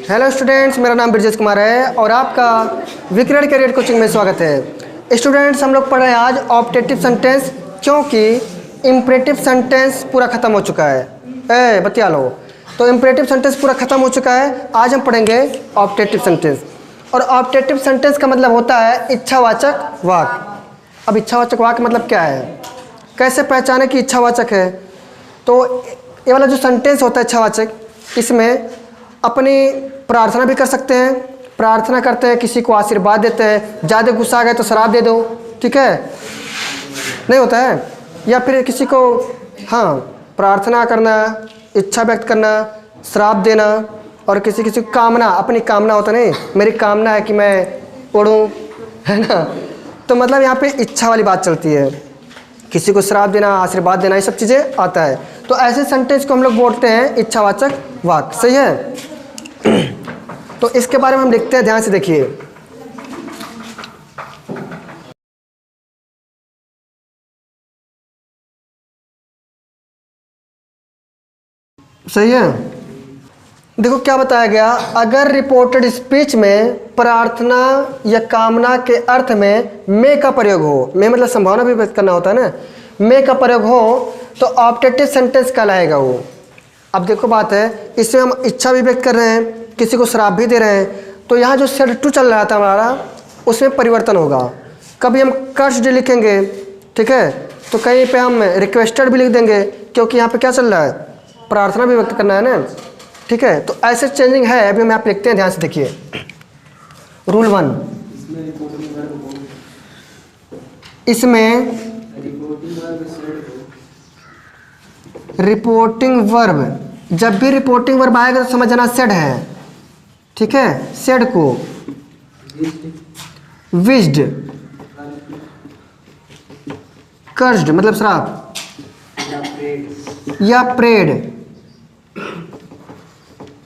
Hello students, मेरा नाम ब्रजेश कुमार है और आपका विकिरण करियर कोचिंग में स्वागत है। स्टूडेंट्स, हम लोग पढ़ रहे हैं आज ऑप्टेटिव सेंटेंस, क्योंकि इम्परेटिव सेंटेंस पूरा ख़त्म हो चुका है। बतिया लो, तो इम्परेटिव सेंटेंस पूरा ख़त्म हो चुका है। आज हम पढ़ेंगे ऑप्टेटिव सेंटेंस। और ऑप्टेटिव सेंटेंस का मतलब होता है इच्छावाचक वाक्य। अब इच्छावाचक वाक्य मतलब क्या है, कैसे पहचाने कि इच्छावाचक है? तो ये वाला जो सेंटेंस होता है इच्छावाचक, इसमें अपनी प्रार्थना भी कर सकते हैं। प्रार्थना करते हैं, किसी को आशीर्वाद देते हैं, ज़्यादा गुस्सा आ गए तो शराब दे दो, ठीक है, नहीं होता है। या फिर किसी को प्रार्थना करना, इच्छा व्यक्त करना, शराब देना। और किसी किसी को कामना, अपनी कामना होता नहीं, मेरी कामना है कि मैं उड़ूँ, है ना। तो मतलब यहाँ पे इच्छा वाली बात चलती है। किसी को शराब देना, आशीर्वाद देना, ये सब चीज़ें आता है। तो ऐसे सेंटेंस को हम लोग बोलते हैं इच्छावाचक वाक्य। सही है। तो इसके बारे में हम लिखते हैं, ध्यान से देखिए। सही है। देखो क्या बताया गया, अगर रिपोर्टेड स्पीच में प्रार्थना या कामना के अर्थ में मे का प्रयोग हो, मे मतलब संभावना भी व्यक्त करना होता है ना, मे का प्रयोग हो तो ऑप्टेटिव सेंटेंस कहलाएगा वो। अब देखो बात है, इसमें हम इच्छा भी व्यक्त कर रहे हैं, किसी को शराब भी दे रहे हैं, तो यहाँ जो सेड टू चल रहा था हमारा, उसमें परिवर्तन होगा। कभी हम कर्स्ड लिखेंगे, ठीक है, तो कहीं पे हम रिक्वेस्टेड भी लिख देंगे, क्योंकि यहाँ पे क्या चल रहा है, प्रार्थना भी व्यक्त करना है ना, ठीक है। तो ऐसे चेंजिंग है। अभी हम यहाँ पे लिखते हैं, ध्यान से देखिए। रूल 1, इसमें रिपोर्टिंग वर्ब, जब भी रिपोर्टिंग वर्ब आएगा तो समझना सेड है, ठीक है। सेड को विज्ड, कर्स्ड मतलब श्राप, या प्रेड,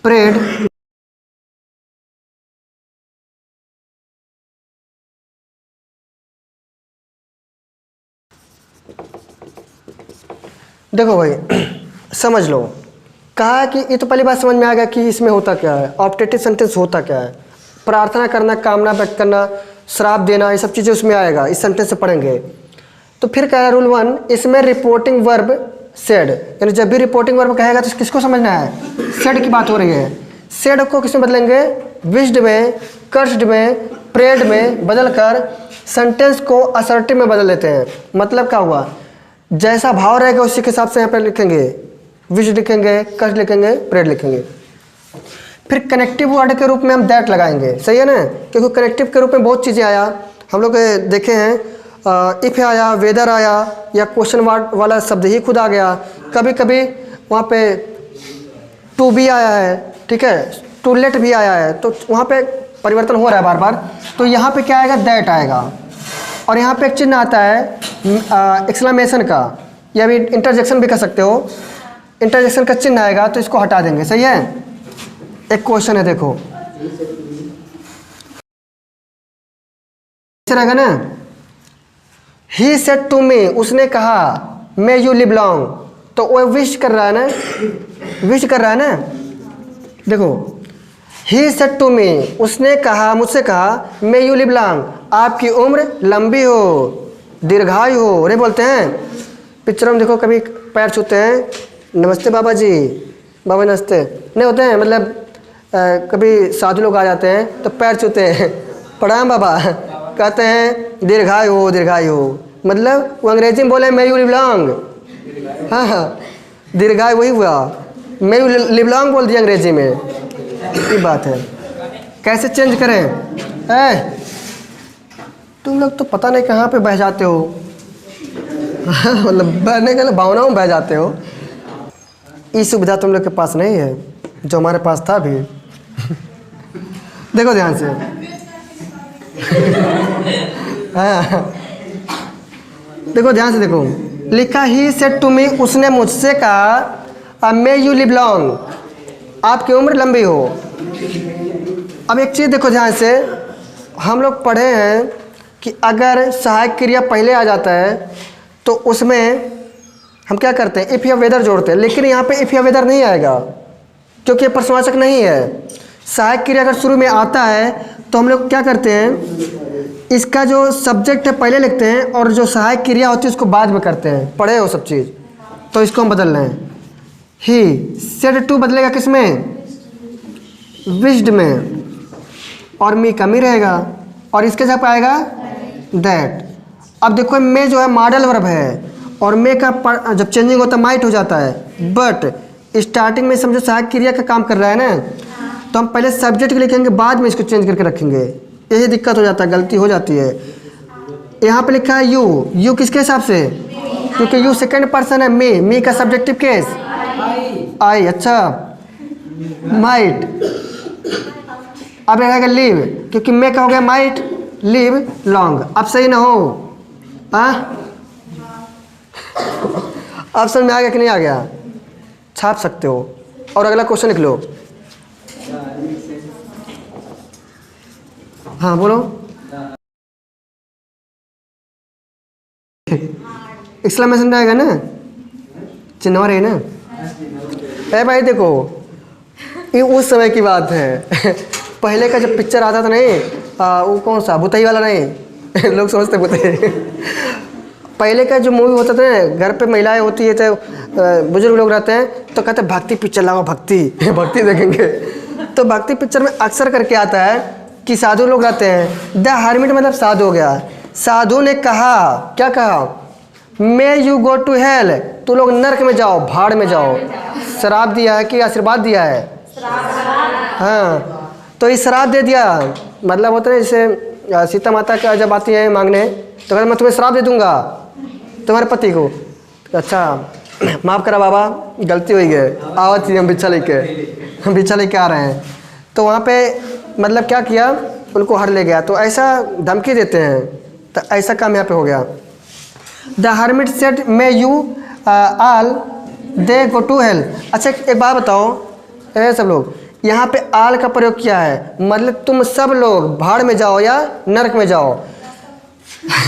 प्रेड देखो भाई, समझ लो, कहा कि ये तो पहली बात समझ में आ गया कि इसमें होता क्या है, ऑप्टेटिव सेंटेंस होता क्या है। प्रार्थना करना, कामना व्यक्त करना, श्राप देना, ये सब चीज़ें उसमें आएगा, इस सेंटेंस से पढ़ेंगे। तो फिर कह रहा है रूल 1, इसमें रिपोर्टिंग वर्ब सेड, यानी जब भी रिपोर्टिंग वर्ब कहेगा तो किसको समझना है, सेड की बात हो रही है। सेड को किसमें बदलेंगे, विज्ड में, कर्स्ड में, प्रेड में बदल कर सेंटेंस को असर्टिव में बदल देते हैं। मतलब क्या हुआ, जैसा भाव रहेगा उसी के हिसाब से यहाँ पर लिखेंगे, विज्ड लिखेंगे, कर्स्ड लिखेंगे, प्रेड लिखेंगे। फिर कनेक्टिव वर्ड के रूप में हम दैट लगाएंगे, सही है ना, क्योंकि कनेक्टिव के रूप में बहुत चीज़ें आया, हम लोग देखे हैं। इफ़ आया, वेदर आया, या क्वेश्चन वर्ड वाला शब्द ही खुद आ गया। कभी कभी वहाँ पे टू भी आया है, ठीक है, टू लेट भी आया है, तो वहाँ पे परिवर्तन हो रहा है बार बार। तो यहाँ पे क्या आएगा, दैट आएगा। और यहाँ पे एक चिन्ह आता है एक्सक्लेमेशन का, या भी इंटरजेक्शन भी कर सकते हो, इंटरजेक्शन का चिन्ह आएगा तो इसको हटा देंगे। सही है। एक क्वेश्चन है, देखो रहेगा ना, ही सेड टू मी, उसने कहा, मे यू लिव लॉन्ग, तो वो विश कर रहा है ना, विश कर रहा है ना। देखो, ही सेड टू मी, उसने कहा, मुझसे कहा, मे यू लिव लॉन्ग, आपकी उम्र लंबी हो, दीर्घायु हो। अरे बोलते हैं पिक्चरों में, देखो कभी पैर छूते हैं, नमस्ते बाबा जी, बाबा नमस्ते नहीं होते हैं, मतलब कभी साधु लोग आ जाते हैं तो पैर छूते हैं, प्रणाम बाबा, कहते हैं दीर्घायु हो, दीर्घायु हो। मतलब वो अंग्रेजी में बोले मे यू लिव लॉन्ग, हाँ, दीर्घायु वही हुआ, मे यू लिव लॉन्ग बोल दिया अंग्रेजी में। ये बात है, कैसे चेंज करें। तुम लोग तो पता नहीं कहाँ पे बह जाते हो, मतलब बहने के लिए भावनाओं में बह जाते हो। ये सुविधा तुम लोग के पास नहीं है जो हमारे पास था भी। देखो ध्यान से, हाँ, देखो ध्यान से, देखो लिखा, ही सेड टू मी, उसने मुझसे कहा, मे यू लिव लॉन्ग, आपकी उम्र लंबी हो। अब एक चीज़ देखो ध्यान से, हम लोग पढ़े हैं कि अगर सहायक क्रिया पहले आ जाता है तो उसमें हम क्या करते हैं, इफ़ या वेदर जोड़ते हैं। लेकिन यहाँ पे इफ़ या वेदर नहीं आएगा, क्योंकि ये प्रश्नवाचक नहीं है। सहायक क्रिया अगर शुरू में आता है तो हम लोग क्या करते हैं, इसका जो सब्जेक्ट है पहले लिखते हैं और जो सहायक क्रिया होती है उसको बाद में करते हैं। पढ़े हो सब चीज़, तो इसको हम बदल रहे हैं। ही सेड टू बदलेगा किस में, विश्ड में, और मी का मी रहेगा, और इसके जगह पे आएगा दैट। अब देखो मे जो है मॉडल वर्ब है, और मे का जब चेंजिंग होता है माइट हो जाता है। बट स्टार्टिंग में समझो सहायक क्रिया का काम कर रहा है ना, तो हम पहले सब्जेक्ट लिखेंगे, बाद में इसको चेंज करके रखेंगे। यही दिक्कत हो जाता है, गलती हो जाती है। यहाँ पे लिखा है यू, यू किसके हिसाब से, क्योंकि यू सेकंड पर्सन है। मी का सब्जेक्टिव केस आई, अच्छा माइट। अब रहेगा लिव, क्योंकि मे का हो गया माइट, लिव लॉन्ग। अब सही ना हो, हाँ अब समझ में आ गया कि नहीं आ गया, छाप सकते हो। और अगला क्वेश्चन लिख लो। हाँ बोलो। एक्सक्लेमेशन रहेगा ना, चिन्ह रहे ना। है भाई देखो, ये उस समय की बात है। पहले का जब पिक्चर आता था नहीं, वो कौन सा भूतई वाला नहीं लोग समझते भूतई। पहले का जो मूवी होता था ना, घर पे महिलाएं होती है तो बुजुर्ग लोग रहते हैं तो कहते हैं भक्ति पिक्चर लाओ, भक्ति भक्ति देखेंगे। तो भक्ति पिक्चर में अक्सर करके आता है कि साधु लोग रहते हैं। द हर्मिट मतलब साधु हो गया। साधु ने कहा, क्या कहा, may you go to hell, तू लोग नरक में जाओ, भाड़ में जाओ। श्राप दिया है कि आशीर्वाद दिया है, हाँ। तो ये श्राप दे दिया, मतलब होता है जैसे सीता माता का जब आती है मांगने तो कहते मैं तुम्हें श्राप दे दूंगा तुम्हारे पति को। अच्छा माफ़ करा बाबा, गलती हो गई, आओ थी हम भिक्षा लेके आ रहे हैं। तो वहाँ पे मतलब क्या किया, उनको हर ले गया। तो ऐसा धमकी देते हैं, तो ऐसा काम यहाँ पे हो गया। The hermit said may you all they go to hell. अच्छा एक बात बताओ सब लोग, यहाँ पे आल का प्रयोग किया है, मतलब तुम सब लोग भाड़ में जाओ या नरक में जाओ।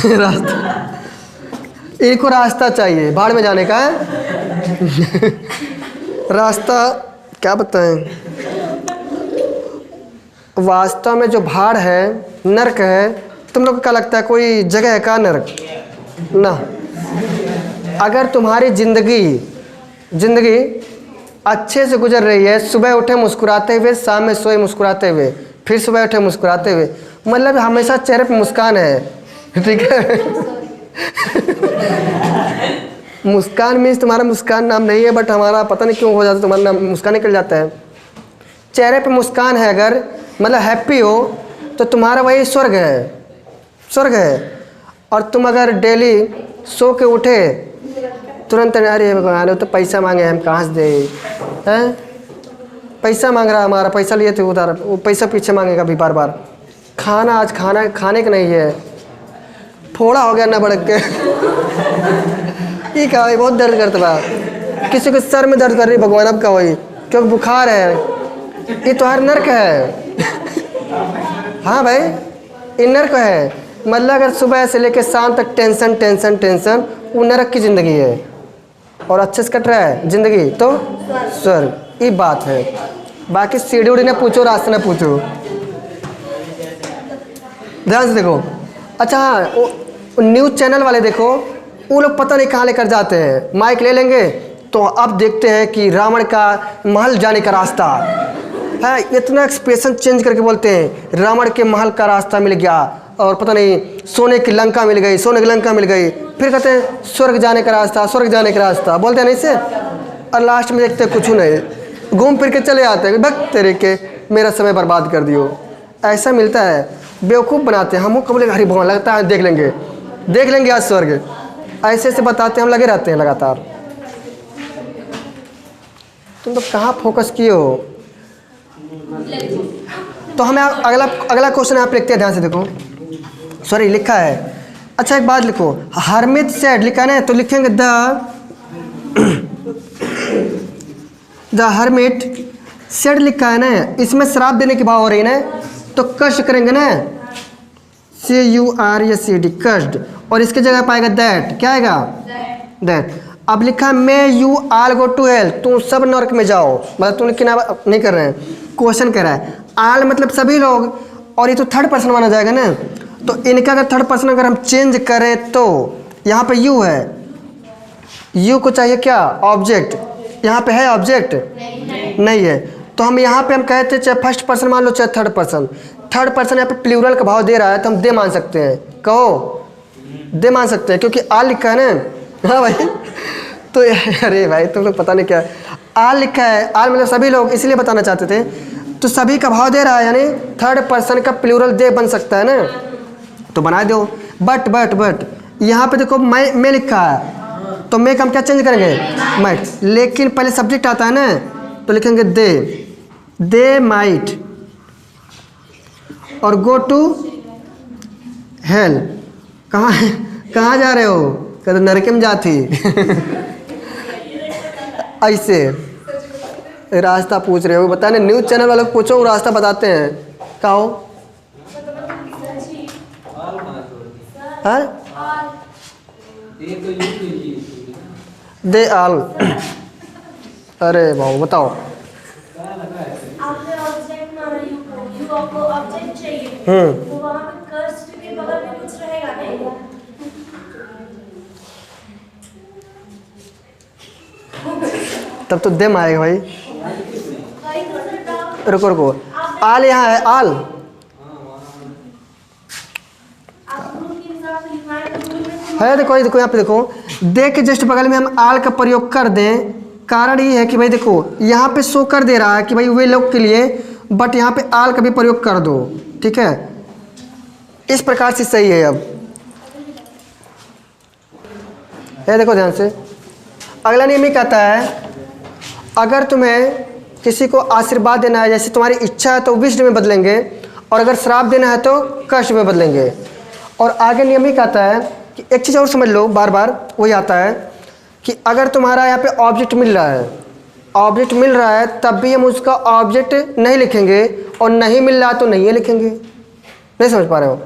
रास्ता, इनको रास्ता चाहिए भाड़ में जाने का। रास्ता क्या बताएं, वास्तव में जो भाड़ है, नरक है, तुम लोग को क्या लगता है कोई जगह है का नरक ना। अगर तुम्हारी जिंदगी अच्छे से गुजर रही है, सुबह उठे मुस्कुराते हुए, शाम में सोए मुस्कुराते हुए, फिर सुबह उठे मुस्कुराते हुए, मतलब हमेशा चेहरे पे मुस्कान है, ठीक है। मुस्कान मीन्स तुम्हारा मुस्कान नाम नहीं है, बट हमारा पता नहीं क्यों हो जाता है, तुम्हारा नाम मुस्कान निकल जाता है। चेहरे पे मुस्कान है, अगर मतलब हैप्पी हो तो तुम्हारा वही स्वर्ग है। और तुम अगर डेली सो के उठे तुरंत, अरे भगवान तो पैसा मांगे हम कहाँ से दे, हैं पैसा मांग रहा है, हमारा पैसा लिए थे उधार, वो पैसा पीछे मांगेगा भी बार बार। खाना आज खाने का नहीं है, फोड़ा हो गया ना भड़क के। ये क्या है, बहुत दर्द करता बा, किसी को सर में दर्द कर रही भगवान, अब का वही क्योंकि बुखार है, ये तो हर नर्क है। हाँ भाई ये नर्क है, मतलब अगर सुबह से लेकर शाम तक टेंशन, वो नरक की ज़िंदगी है। और अच्छे से कट रहा है ज़िंदगी तो स्वर्ग, ये बात है। बाकी सीढ़ी उड़ी ना पूछो, रास्ता ना पूछो, ध्यान से देखो। अच्छा हाँ, वो न्यूज़ चैनल वाले देखो, वो लोग पता नहीं कहाँ लेकर जाते हैं, माइक ले लेंगे तो अब देखते हैं कि रावण का महल जाने का रास्ता है, इतना एक्सप्रेशन चेंज करके बोलते हैं रावण के महल का रास्ता मिल गया, और पता नहीं सोने की लंका मिल गई, फिर कहते हैं स्वर्ग जाने का रास्ता, बोलते हैं नहीं से। और लास्ट में देखते कुछ नहीं, घूम फिर के चले आते हैं, भक्त तेरे के मेरा समय बर्बाद कर दियो। ऐसा मिलता है, बेवकूफ़ बनाते हैं। हम कब बोले हरि भगवान, लगता है देख लेंगे आज स्वर्ग, ऐसे बताते हैं, हम लगे रहते हैं लगातार। तुम तो कहाँ फोकस किए हो। तो हमें अगला क्वेश्चन आप लिखते हैं, ध्यान से देखो, सॉरी लिखा है। अच्छा एक बात लिखो, हर्मिट सेड लिखा है ना, तो लिखेंगे द हर्मिट सेड लिखा है ना, इसमें श्राप देने की भाव हो रही है ना, तो कष्ट करेंगे ना, CURSED कष्ट, और इसके जगह पाएगा दैट, क्या आएगा दैट। अब लिखा है may you all go to hell, तुम सब नरक में जाओ, मतलब तुम किनारा नहीं कर रहे हैं, क्वेश्चन कह रहा है आल मतलब सभी लोग, और ये तो थर्ड पर्सन माना जाएगा ना, तो इनका अगर थर्ड पर्सन अगर हम चेंज करें तो यहाँ पे यू है, यू को चाहिए क्या ऑब्जेक्ट, यहाँ पे है ऑब्जेक्ट नहीं है, तो हम यहाँ पे हम कहते हैं चाहे फर्स्ट पर्सन मान लो चाहे थर्ड पर्सन, थर्ड पर्सन यहाँ पे प्लूरल का भाव दे रहा है तो हम दे मान सकते हैं, कहो दे मान सकते हैं क्योंकि आ लिखा है ना। हाँ भाई तो अरे भाई तुम लोग पता नहीं क्या आ लिखा है, आ मतलब सभी लोग, इसलिए बताना चाहते थे, तो सभी का भाव दे रहा है यानी थर्ड पर्सन का प्लूरल दे बन सकता है ना, तो बना दो। बट यहाँ पे देखो मैं लिखा है तो मैं का हम क्या चेंज करेंगे माइट, लेकिन पहले सब्जेक्ट आता है ना तो लिखेंगे दे माइट और गो टू हेल। कहाँ जा रहे हो, कहते नरके में जाती। ऐसे रास्ता पूछ रहे हो, बताने न्यूज़ चैनल वालों को पूछो, वो रास्ता बताते हैं। कहो हाँ दे आल, अरे बाबू बताओ। आपने ऑब्जेक्ट माना यू आपको ऑब्जेक्ट चाहिए, तो वहाँ पे कर्स्ट के बगल में कुछ रहेगा नहीं? तब तो देम आएगा भाई। रुको आल यहाँ है, आल है, देखो यहाँ पे देखो दे के जस्ट बगल में हम आल का प्रयोग कर दें, कारण ये है कि भाई देखो यहाँ पे शो कर दे रहा है कि भाई वे लोग के लिए, बट यहाँ पे आल का भी प्रयोग कर दो, ठीक है, इस प्रकार से सही है। अब ये देखो ध्यान से, अगला नियम ये कहता है अगर तुम्हें किसी को आशीर्वाद देना है, जैसे तुम्हारी इच्छा है तो विष्ट में बदलेंगे, और अगर श्राप देना है तो कष्ट में बदलेंगे। और आगे नियम ये कहता है कि एक चीज़ और समझ लो, बार बार वही आता है कि अगर तुम्हारा यहाँ पे ऑब्जेक्ट मिल रहा है तब भी हम उसका ऑब्जेक्ट नहीं लिखेंगे, और नहीं मिल रहा तो नहीं लिखेंगे। नहीं समझ पा रहे हो?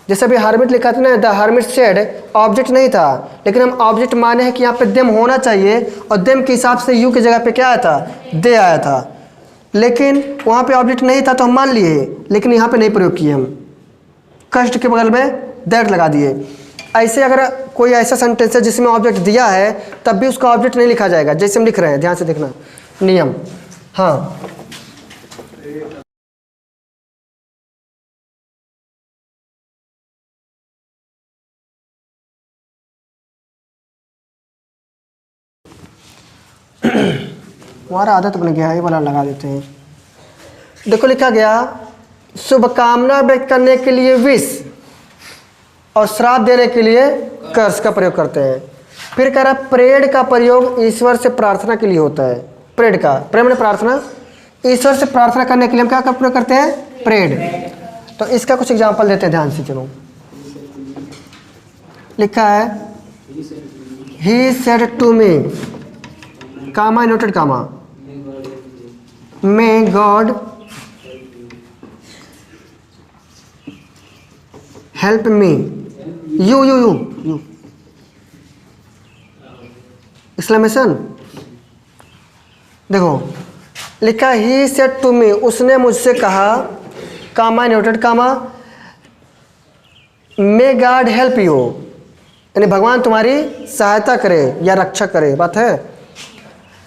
जैसे अभी हार्मिट लिखा था ना, द हार्मिट सेड, ऑब्जेक्ट नहीं था, लेकिन हम ऑब्जेक्ट माने हैं कि यहाँ पे देम होना चाहिए, और देम के हिसाब से यू की जगह पे क्या आया था, दे आया था, लेकिन वहाँ पे ऑब्जेक्ट नहीं था तो हम मान लिए, लेकिन यहाँ पे नहीं प्रयोग किए, हम कष्ट के बगल में दैट लगा दिए। ऐसे अगर कोई ऐसा सेंटेंस है जिसमें ऑब्जेक्ट दिया है तब भी उसका ऑब्जेक्ट नहीं लिखा जाएगा, जैसे हम लिख रहे हैं, ध्यान से देखना नियम। हाँ हमारा आदत बन गया है, ये वाला लगा देते हैं। देखो लिखा गया शुभकामना व्यक्त करने के लिए विश, और श्राप देने के लिए कर्स का प्रयोग करते हैं। फिर कह रहा प्रेड का प्रयोग ईश्वर से प्रार्थना के लिए होता है। प्रेड का प्रेम ने प्रार्थना, ईश्वर से प्रार्थना करने के लिए हम क्या का प्रयोग करते हैं, प्रेड। तो इसका कुछ एग्जांपल देते हैं, ध्यान से चलो। लिखा है he said to me, comma noted comma, may God help me, you you you you exclamation. देखो लिखा ही सेड टू मी, उसने मुझसे कहा, comma noted comma, may God help you, यानी भगवान तुम्हारी सहायता करे या रक्षा करे। बात है,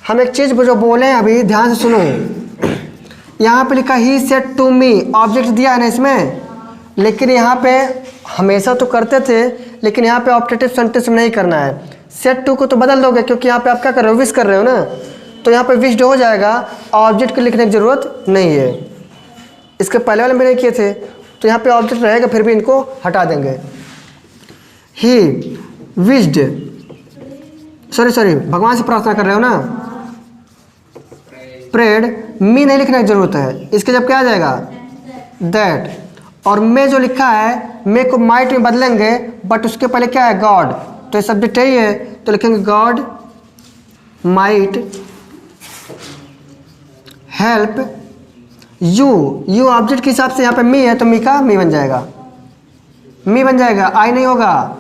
हम एक चीज़ जो बोले हैं अभी ध्यान से सुनो। यहाँ पे लिखा he said to me, object दिया है ना इसमें, लेकिन यहाँ पे हमेशा तो करते थे, लेकिन यहाँ पे ऑब्जेक्टिव सेंटेंस में नहीं करना है। सेड टू को तो बदल दोगे, क्योंकि यहाँ पे आप क्या कर रहे हो, विश कर रहे हो ना, तो यहाँ पे विश्ड हो जाएगा, ऑब्जेक्ट को लिखने की ज़रूरत नहीं है। इसके पहले वाले में नहीं किए थे, तो यहाँ पे ऑब्जेक्ट रहेगा, फिर भी इनको हटा देंगे। ही विश्ड, सॉरी भगवान से प्रार्थना कर रहे हो ना, प्रेड, मी नहीं लिखने की जरूरत है, इसके जब क्या आ जाएगा, दैट। और मे जो लिखा है, मे को माइट में बदलेंगे, बट उसके पहले क्या है, गॉड, तो ये सब्जेक्ट यही है, तो लिखेंगे God might help you. You object के हिसाब से यहाँ पे मी है, तो मी का मी बन जाएगा, मी बन जाएगा, आई नहीं होगा,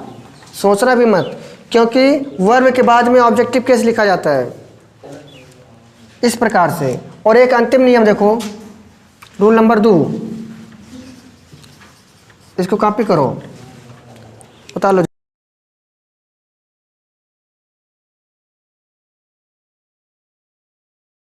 सोचना भी मत, क्योंकि वर्ब के बाद में ऑब्जेक्टिव केस लिखा जाता है इस प्रकार से। और एक अंतिम नियम देखो, रूल नंबर 2, इसको कॉपी करो, बता लो।